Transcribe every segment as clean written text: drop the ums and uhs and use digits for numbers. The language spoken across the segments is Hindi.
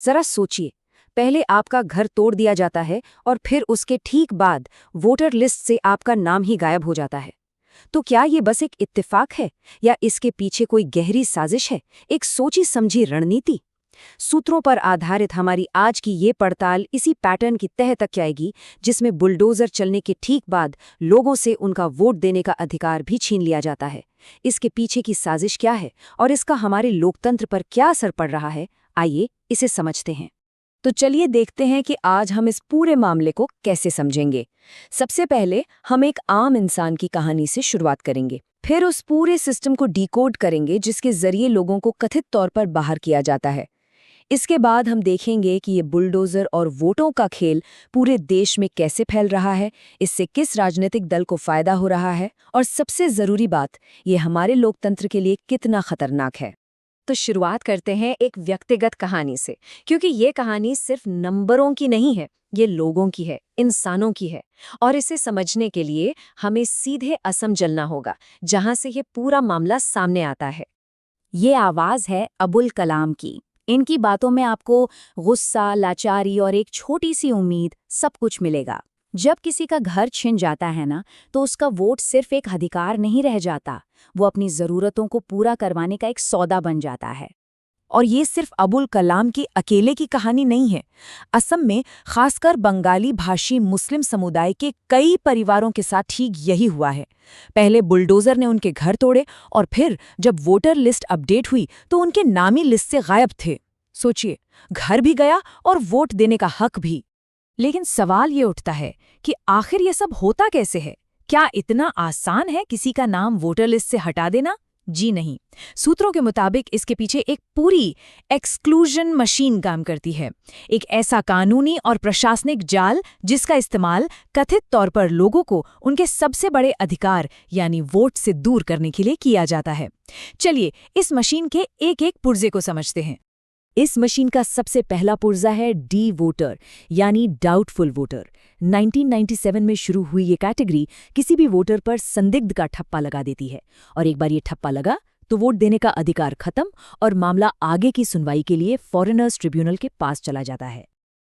जरा सोचिए, पहले आपका घर तोड़ दिया जाता है और फिर उसके ठीक बाद वोटर लिस्ट से आपका नाम ही गायब हो जाता है। तो क्या ये बस एक इत्तेफाक है या इसके पीछे कोई गहरी साजिश है, एक सोची समझी रणनीति? सूत्रों पर आधारित हमारी आज की ये पड़ताल इसी पैटर्न की तह तक जाएगी, जिसमें बुलडोजर चलने के ठीक बाद लोगों से उनका वोट देने का अधिकार भी छीन लिया जाता है। इसके पीछे की साजिश क्या है और इसका हमारे लोकतंत्र पर क्या असर पड़ रहा है, आइए इसे समझते हैं। तो चलिए देखते हैं कि आज हम इस पूरे मामले को कैसे समझेंगे। सबसे पहले हम एक आम इंसान की कहानी से शुरुआत करेंगे, फिर उस पूरे सिस्टम को डिकोड करेंगे जिसके जरिए लोगों को कथित तौर पर बाहर किया जाता है। इसके बाद हम देखेंगे कि ये बुलडोजर और वोटों का खेल पूरे देश में कैसे फैल रहा है, इससे किस राजनीतिक दल को फायदा हो रहा है, और सबसे जरूरी बात, ये हमारे लोकतंत्र के लिए कितना खतरनाक है। तो शुरुआत करते हैं एक व्यक्तिगत कहानी से, क्योंकि ये कहानी सिर्फ नंबरों की नहीं है, ये लोगों की है, इंसानों की है। और इसे समझने के लिए हमें सीधे असम चलना होगा, जहां से ये पूरा मामला सामने आता है। ये आवाज है अबुल कलाम की। इनकी बातों में आपको गुस्सा, लाचारी और एक छोटी सी उम्मीद सब कुछ मिलेगा। जब किसी का घर छिन जाता है ना, तो उसका वोट सिर्फ एक अधिकार नहीं रह जाता, वो अपनी जरूरतों को पूरा करवाने का एक सौदा बन जाता है। और ये सिर्फ अबुल कलाम की अकेले की कहानी नहीं है। असम में खासकर बंगाली भाषी मुस्लिम समुदाय के कई परिवारों के साथ ठीक यही हुआ है। पहले बुलडोजर ने उनके घर तोड़े और फिर जब वोटर लिस्ट अपडेट हुई तो उनके नामी लिस्ट से गायब थे। सोचिए, घर भी गया और वोट देने का हक भी। लेकिन सवाल ये उठता है कि आखिर ये सब होता कैसे है? क्या इतना आसान है किसी का नाम वोटर लिस्ट से हटा देना? जी नहीं। सूत्रों के मुताबिक इसके पीछे एक पूरी एक्सक्लूजन मशीन काम करती है, एक ऐसा कानूनी और प्रशासनिक जाल जिसका इस्तेमाल कथित तौर पर लोगों को उनके सबसे बड़े अधिकार यानी वोट से दूर करने के लिए किया जाता है। चलिए इस मशीन के एक एक पुर्जे को समझते हैं। इस मशीन का सबसे पहला पुर्जा है डी वोटर यानी डाउटफुल वोटर। 1997 में शुरू हुई ये कैटेगरी किसी भी वोटर पर संदिग्ध का ठप्पा लगा देती है, और एक बार ये ठप्पा लगा तो वोट देने का अधिकार खत्म और मामला आगे की सुनवाई के लिए फॉरेनर्स ट्रिब्यूनल के पास चला जाता है।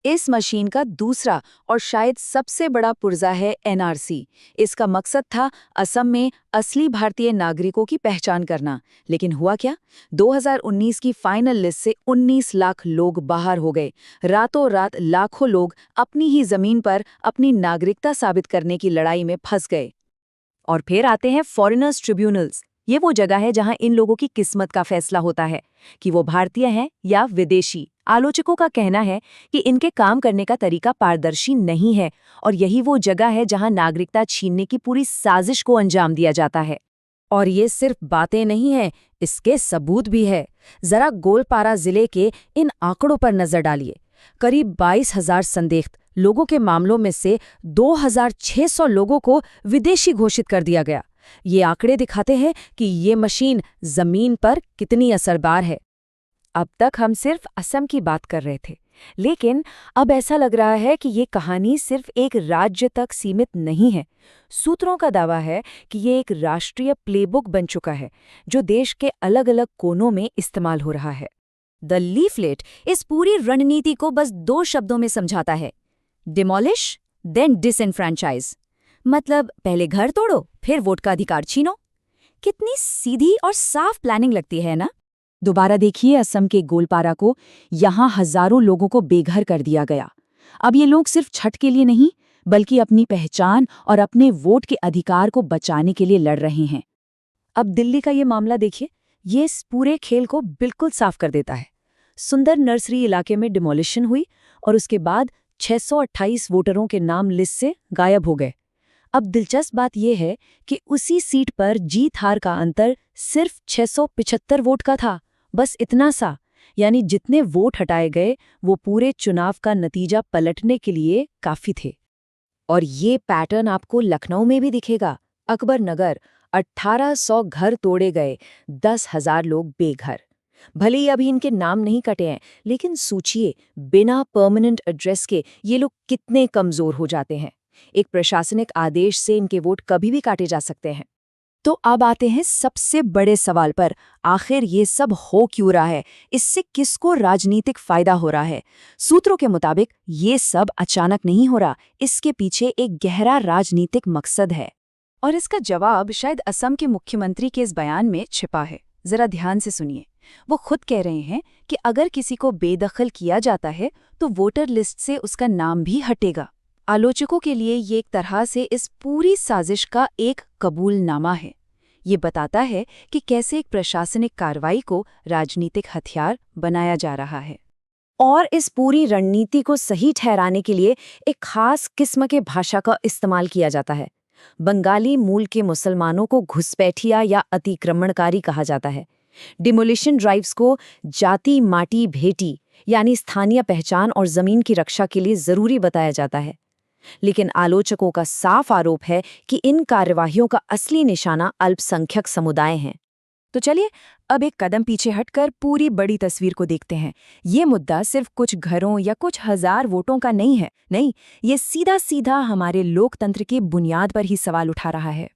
इस मशीन का दूसरा और शायद सबसे बड़ा पुर्जा है एनआरसी। इसका मकसद था असम में असली भारतीय नागरिकों की पहचान करना। लेकिन हुआ क्या? 2019 की फाइनल लिस्ट से 19 लाख लोग बाहर हो गए। रातों रात लाखों लोग अपनी ही जमीन पर अपनी नागरिकता साबित करने की लड़ाई में फंस गए। और फिर आते हैं फॉरेनर्स ट्रिब्यूनल्स। ये वो जगह है जहां इन लोगों की किस्मत का फैसला होता है कि वो भारतीय हैं या विदेशी। आलोचकों का कहना है कि इनके काम करने का तरीका पारदर्शी नहीं है, और यही वो जगह है जहां नागरिकता छीनने की पूरी साजिश को अंजाम दिया जाता है। और ये सिर्फ बातें नहीं हैं, इसके सबूत भी है। जरा गोलपारा जिले के इन आंकड़ों पर नजर डालिए। करीब 22,000 संदिग्ध लोगों के मामलों में से 2,600 लोगों को विदेशी घोषित कर दिया गया। ये आंकड़े दिखाते हैं कि ये मशीन जमीन पर कितनी असरदार है। अब तक हम सिर्फ असम की बात कर रहे थे, लेकिन अब ऐसा लग रहा है कि ये कहानी सिर्फ एक राज्य तक सीमित नहीं है। सूत्रों का दावा है कि ये एक राष्ट्रीय प्लेबुक बन चुका है, जो देश के अलग अलग कोनों में इस्तेमाल हो रहा है। द लीफलेट इस पूरी रणनीति को बस 2 शब्दों में समझाता है: डिमोलिश देन डिसएनफ्रेंचाइज। मतलब पहले घर तोड़ो, फिर वोट का अधिकार छीनो। कितनी सीधी और साफ प्लानिंग लगती है ना? दोबारा देखिए असम के गोलपारा को। यहाँ हजारों लोगों को बेघर कर दिया गया। अब ये लोग सिर्फ छठ के लिए नहीं, बल्कि अपनी पहचान और अपने वोट के अधिकार को बचाने के लिए लड़ रहे हैं। अब दिल्ली का ये मामला देखिए, ये इस पूरे खेल को बिल्कुल साफ कर देता है। सुंदर नर्सरी इलाके में डिमोलिशन हुई और उसके बाद 628 वोटरों के नाम लिस्ट से गायब हो गए। अब दिलचस्प बात यह है कि उसी सीट पर जीत हार का अंतर सिर्फ 675 वोट का था, बस इतना सा। यानी जितने वोट हटाए गए वो पूरे चुनाव का नतीजा पलटने के लिए काफी थे। और ये पैटर्न आपको लखनऊ में भी दिखेगा। अकबर नगर 1800 घर तोड़े गए, 10,000 लोग बेघर। भले ही अभी इनके नाम नहीं कटे हैं, लेकिन सोचिए बिना परमानेंट एड्रेस के ये लोग कितने कमजोर हो जाते हैं। एक प्रशासनिक आदेश से इनके वोट कभी भी काटे जा सकते हैं। तो अब आते हैं सबसे बड़े सवाल पर, आखिर ये सब हो क्यों रहा है? इससे किसको राजनीतिक फायदा हो रहा है? सूत्रों के मुताबिक ये सब अचानक नहीं हो रहा, इसके पीछे एक गहरा राजनीतिक मकसद है। और इसका जवाब शायद असम के मुख्यमंत्री के इस बयान में छिपा है। जरा ध्यान से सुनिए। वो खुद कह रहे हैं कि अगर किसी को बेदखल किया जाता है तो वोटर लिस्ट से उसका नाम भी हटेगा। आलोचकों के लिए ये एक तरह से इस पूरी साजिश का एक कबूलनामा है। ये बताता है कि कैसे एक प्रशासनिक कार्रवाई को राजनीतिक हथियार बनाया जा रहा है। और इस पूरी रणनीति को सही ठहराने के लिए एक खास किस्म के भाषा का इस्तेमाल किया जाता है। बंगाली मूल के मुसलमानों को घुसपैठिया या अतिक्रमणकारी कहा जाता है। डिमोलिशन ड्राइव्स को जाति माटी भेटी यानी स्थानीय पहचान और जमीन की रक्षा के लिए जरूरी बताया जाता है। लेकिन आलोचकों का साफ आरोप है कि इन कार्यवाहियों का असली निशाना अल्पसंख्यक समुदाय हैं। तो चलिए अब एक कदम पीछे हटकर पूरी बड़ी तस्वीर को देखते हैं। ये मुद्दा सिर्फ कुछ घरों या कुछ हजार वोटों का नहीं है। नहीं, ये सीधा सीधा हमारे लोकतंत्र की बुनियाद पर ही सवाल उठा रहा है।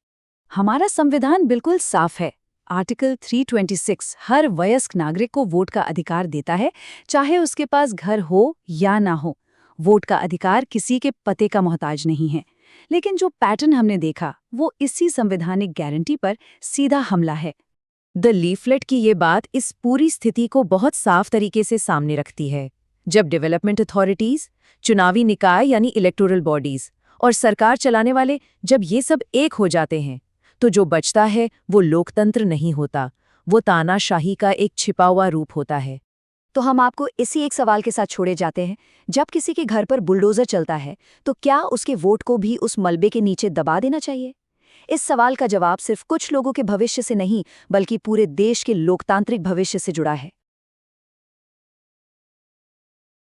हमारा संविधान बिल्कुल साफ है। आर्टिकल 326 हर वयस्क नागरिक को वोट का अधिकार देता है, चाहे उसके पास घर हो या ना हो। वोट का अधिकार किसी के पते का मोहताज नहीं है। लेकिन जो पैटर्न हमने देखा वो इसी संवैधानिक गारंटी पर सीधा हमला है। द लीफलेट की ये बात इस पूरी स्थिति को बहुत साफ तरीके से सामने रखती है। जब डेवलपमेंट अथॉरिटीज, चुनावी निकाय यानी इलेक्टोरल बॉडीज और सरकार चलाने वाले जब ये सब एक हो जाते हैं तो जो बचता है वो लोकतंत्र नहीं होता, वो तानाशाही का एक छिपा हुआ रूप होता है। तो हम आपको इसी एक सवाल के साथ छोड़े जाते हैं। जब किसी के घर पर बुलडोजर चलता है तो क्या उसके वोट को भी उस मलबे के नीचे दबा देना चाहिए? इस सवाल का जवाब सिर्फ कुछ लोगों के भविष्य से नहीं बल्कि पूरे देश के लोकतांत्रिक भविष्य से जुड़ा है।